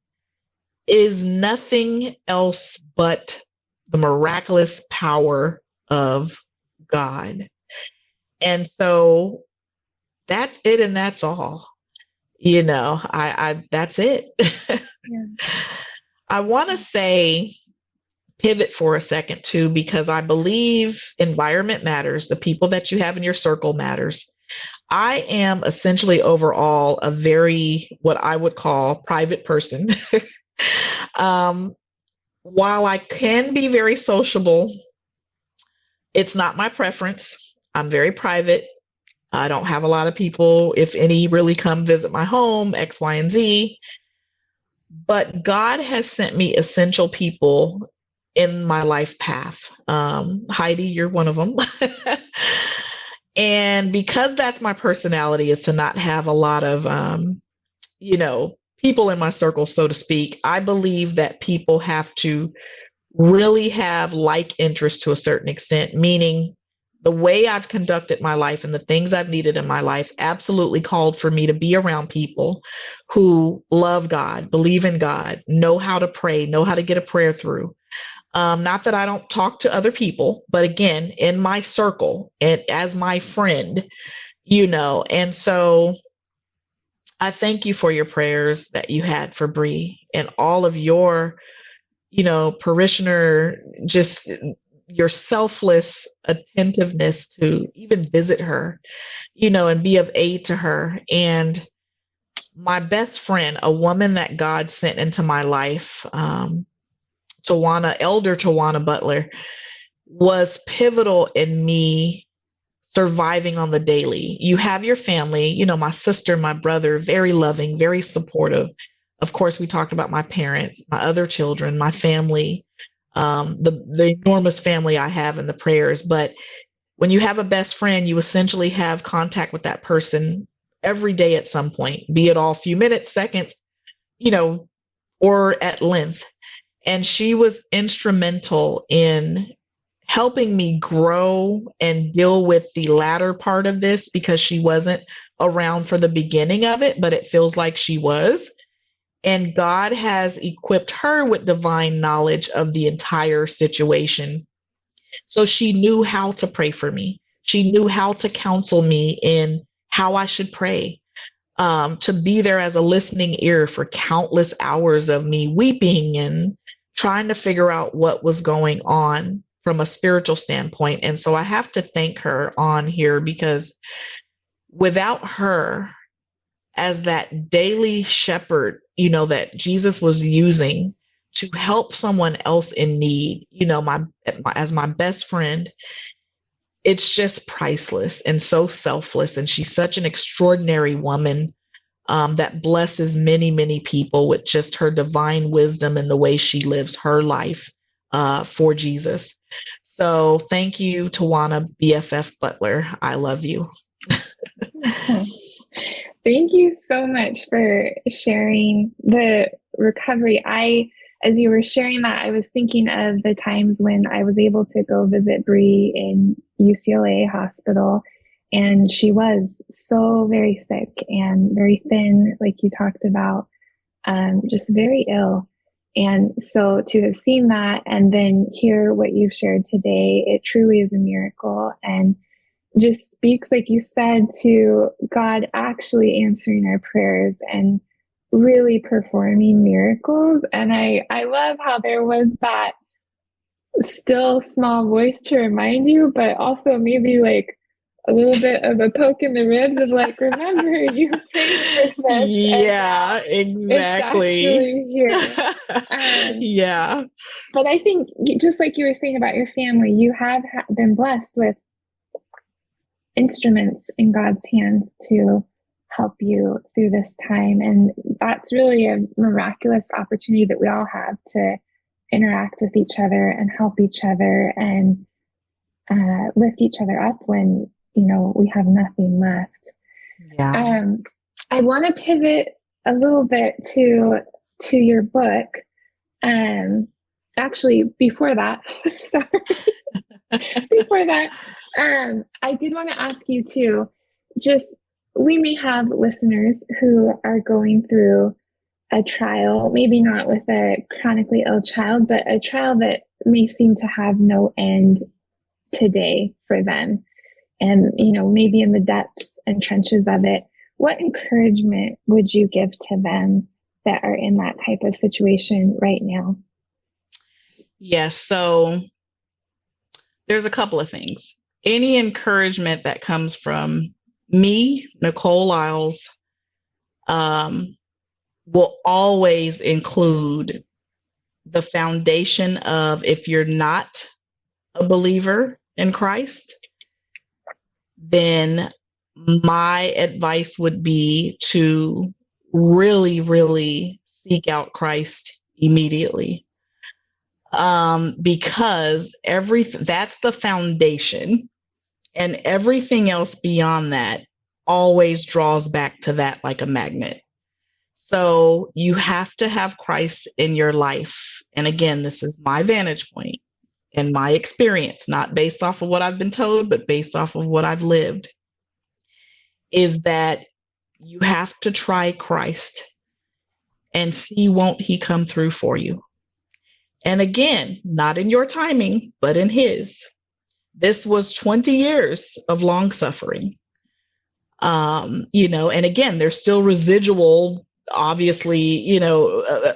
is nothing else but the miraculous power of God. And so that's it, and that's all. That's it. Yeah. I want to say pivot for a second too, because I believe environment matters. The people that you have in your circle matters. I am essentially overall a very, what I would call, private person. While I can be very sociable, it's not my preference. I'm very private. I don't have a lot of people, if any, really come visit my home, X, Y, and Z. But God has sent me essential people in my life path. Heidi, you're one of them. And because that's my personality, is to not have a lot of, people in my circle, so to speak, I believe that people have to really have like interest to a certain extent, meaning the way I've conducted my life and the things I've needed in my life absolutely called for me to be around people who love God, believe in God, know how to pray, know how to get a prayer through. Not that I don't talk to other people, but again, in my circle and as my friend, and so I thank you for your prayers that you had for Bree and all of your, parishioner, just your selfless attentiveness to even visit her, and be of aid to her. And my best friend, a woman that God sent into my life, Elder Tawana Butler, was pivotal in me surviving on the daily. You have your family, my sister, my brother, very loving, very supportive. Of course, we talked about my parents, my other children, my family, the enormous family I have in the prayers. But when you have a best friend, you essentially have contact with that person every day at some point, be it all a few minutes, seconds, or at length. And she was instrumental in helping me grow and deal with the latter part of this, because she wasn't around for the beginning of it, but it feels like she was. And God has equipped her with divine knowledge of the entire situation. So she knew how to pray for me. She knew how to counsel me in how I should pray, to be there as a listening ear for countless hours of me weeping and trying to figure out what was going on from a spiritual standpoint. And so I have to thank her on here, because without her as that daily shepherd, that Jesus was using to help someone else in need, as my best friend, it's just priceless and so selfless. And she's such an extraordinary woman, that blesses many, many people with just her divine wisdom and the way she lives her life for Jesus. So thank you, Tawana BFF Butler. I love you. Thank you so much for sharing the recovery. As you were sharing that, I was thinking of the times when I was able to go visit Bree in UCLA hospital, and she was so very sick and very thin, like you talked about, just very ill. And so to have seen that and then hear what you've shared today, it truly is a miracle, and just speaks, like you said, to God actually answering our prayers and really performing miracles. And I love how there was that still small voice to remind you, but also maybe like a little bit of a poke in the ribs of like, remember, you prayed for this. Yeah, exactly. It's actually here. Yeah. But I think, just like you were saying about your family, you have been blessed with instruments in God's hands to help you through this time. And that's really a miraculous opportunity that we all have to interact with each other and help each other and lift each other up when, we have nothing left. Yeah. I want to pivot a little bit to your book. Actually, before that, sorry. Before that, I did want to ask you too, we may have listeners who are going through a trial, maybe not with a chronically ill child, but a trial that may seem to have no end today for them. And, maybe in the depths and trenches of it, what encouragement would you give to them that are in that type of situation right now? Yes. So there's a couple of things. Any encouragement that comes from me, Nicole Lyles, will always include the foundation of, if you're not a believer in Christ, then my advice would be to really, really seek out Christ immediately. Because that's the foundation, and everything else beyond that always draws back to that like a magnet. So you have to have Christ in your life. And again, this is my vantage point and my experience, not based off of what I've been told, but based off of what I've lived, is that you have to try Christ and see, won't he come through for you? And again, not in your timing, but in his. This was 20 years of long suffering. And again, there's still residual, obviously,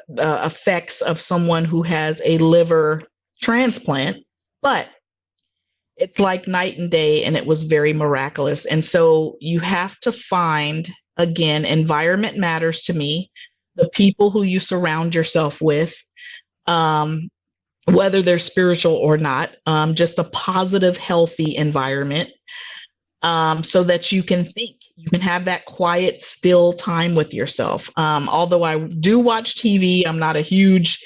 effects of someone who has a liver transplant, but it's like night and day, and it was very miraculous. And so you have to find again, environment matters to me. The people who you surround yourself with, whether they're spiritual or not, just a positive, healthy environment, so that you can think, you can have that quiet, still time with yourself. Although I do watch TV, I'm not a huge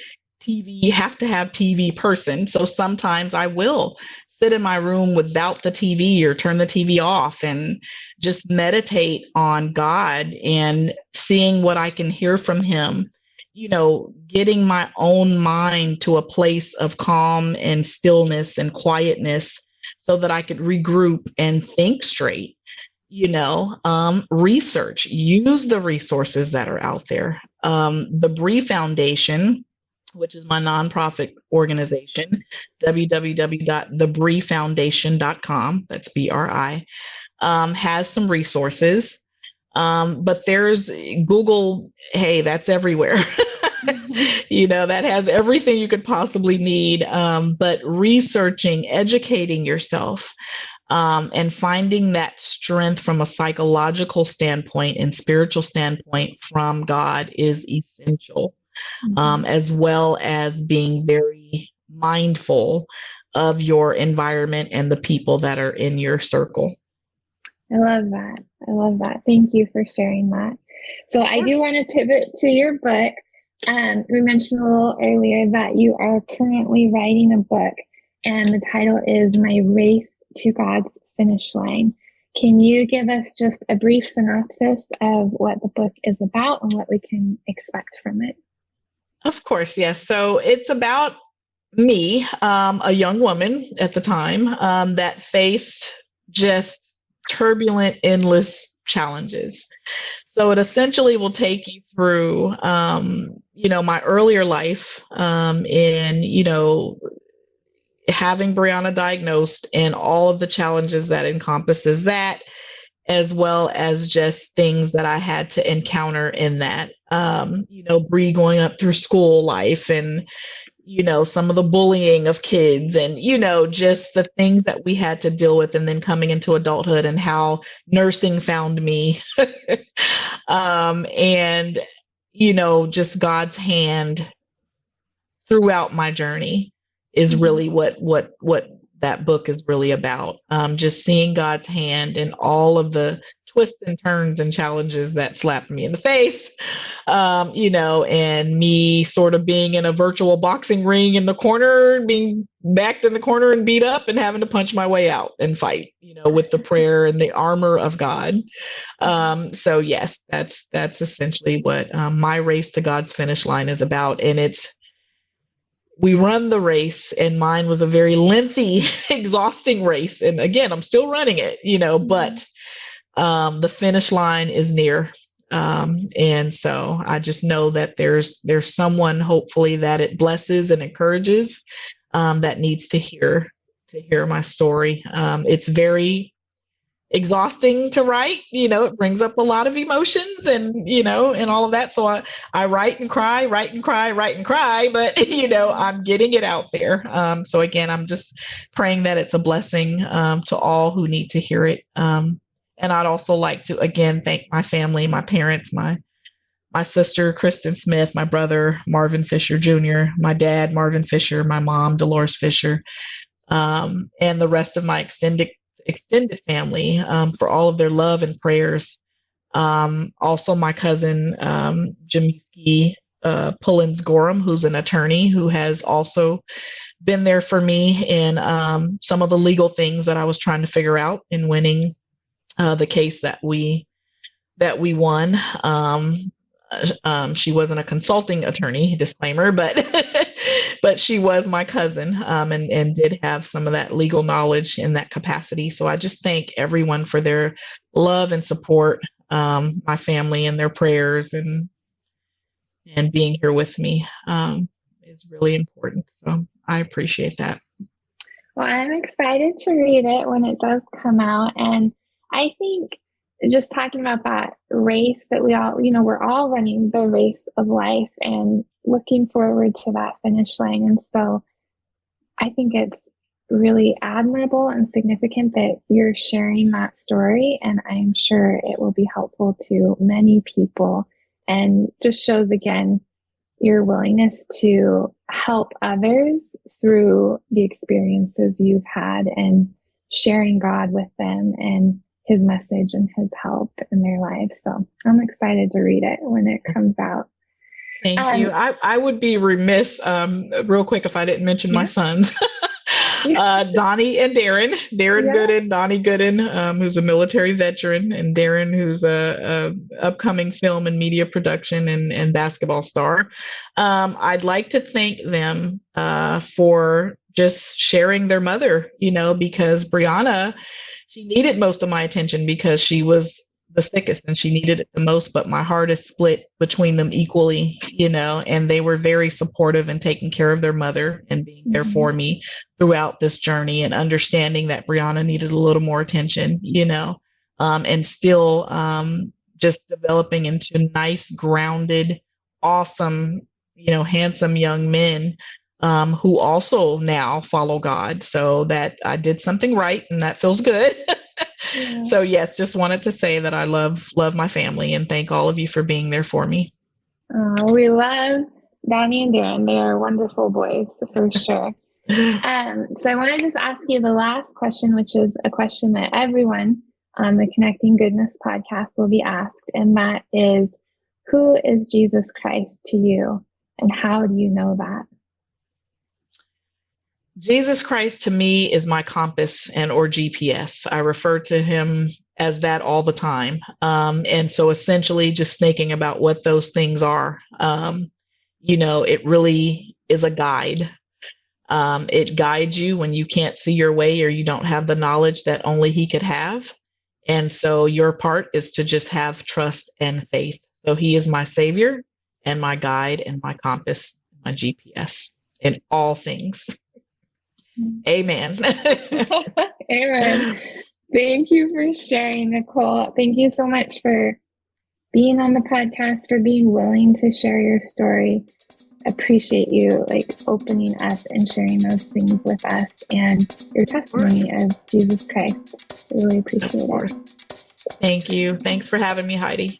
have to have TV person. So sometimes I will sit in my room without the TV or turn the TV off and just meditate on God and seeing what I can hear from him, getting my own mind to a place of calm and stillness and quietness so that I could regroup and think straight. Research, use the resources that are out there. The Brie Foundation, which is my nonprofit organization, www.thebriefoundation.com, that's BRI, has some resources. But there's Google, hey, that's everywhere. That has everything you could possibly need. But researching, educating yourself, and finding that strength from a psychological standpoint and spiritual standpoint from God is essential, as well as being very mindful of your environment and the people that are in your circle. I love that. Thank you for sharing that. So I do want to pivot to your book. We mentioned a little earlier that you are currently writing a book, and the title is My Race to God's Finish Line. Can you give us just a brief synopsis of what the book is about and what we can expect from it? Of course, yes. So it's about me, a young woman at the time, that faced just turbulent, endless challenges. So it essentially will take you through, my earlier life, in, having Briauna diagnosed and all of the challenges that encompasses that, as well as just things that I had to encounter in that, Brie going up through school life and, some of the bullying of kids and, just the things that we had to deal with, and then coming into adulthood and how nursing found me. And, just God's hand throughout my journey is really what that book is really about. Just seeing God's hand in all of the twists and turns and challenges that slapped me in the face, and me sort of being in a virtual boxing ring in the corner, being backed in the corner and beat up and having to punch my way out and fight, with the prayer and the armor of God. So yes, that's essentially what My Race to God's Finish Line is about. And we run the race, and mine was a very lengthy, exhausting race. And again, I'm still running it, but the finish line is near. And so I just know that there's someone, hopefully, that it blesses and encourages, that needs to hear my story. It's very exhausting to write, it brings up a lot of emotions and, and all of that. So I write and cry, but, I'm getting it out there. So again, I'm just praying that it's a blessing, to all who need to hear it. And I'd also like to, again, thank my family, my parents, my sister, Kristen Smith, my brother, Marvin Fisher Jr., my dad, Marvin Fisher, my mom, Dolores Fisher, and the rest of my extended family, for all of their love and prayers. Also my cousin, Jamiski Pullins Gorham, who's an attorney who has also been there for me in some of the legal things that I was trying to figure out in winning the case that we won. She wasn't a consulting attorney, disclaimer, but but she was my cousin, and did have some of that legal knowledge in that capacity. So I just thank everyone for their love and support, my family and their prayers, and being here with me is really important. So I appreciate that. Well, I'm excited to read it when it does come out. And I think just talking about that race that we all, we're all running the race of life and looking forward to that finish line. And so I think it's really admirable and significant that you're sharing that story. And I'm sure it will be helpful to many people and just shows again your willingness to help others through the experiences you've had and sharing God with them and his message and his help in their lives. So I'm excited to read it when it comes out. Thank you. I would be remiss, real quick, if I didn't mention my sons, Donnie and Darren. Gooden, Donnie Gooden, who's a military veteran, and Darren, who's a upcoming film and media production and basketball star. I'd like to thank them for just sharing their mother, because Briauna, she needed most of my attention because she was the sickest and she needed it the most, but my heart is split between them equally, and they were very supportive and taking care of their mother and being there for me throughout this journey and understanding that Briauna needed a little more attention, and still just developing into nice, grounded, awesome, handsome young men who also now follow God. So that I did something right and that feels good. Yeah. So yes, just wanted to say that I love my family and thank all of you for being there for me. We love Donnie and Darren. They are wonderful boys for sure. So I want to just ask you the last question, which is a question that everyone on the Connecting Goodness podcast will be asked. And that is, who is Jesus Christ to you? And how do you know that? Jesus Christ to me is my compass or GPS. I refer to him as that all the time. And so essentially just thinking about what those things are, it really is a guide. It guides you when you can't see your way or you don't have the knowledge that only he could have. And so your part is to just have trust and faith. So he is my savior and my guide and my compass, my GPS in all things. Amen. Amen. Thank you for sharing, Nicole. Thank you so much for being on the podcast, for being willing to share your story. Appreciate you opening up and sharing those things with us and your testimony of Jesus Christ. Really appreciate it. Thank you. Thanks for having me, Heidi.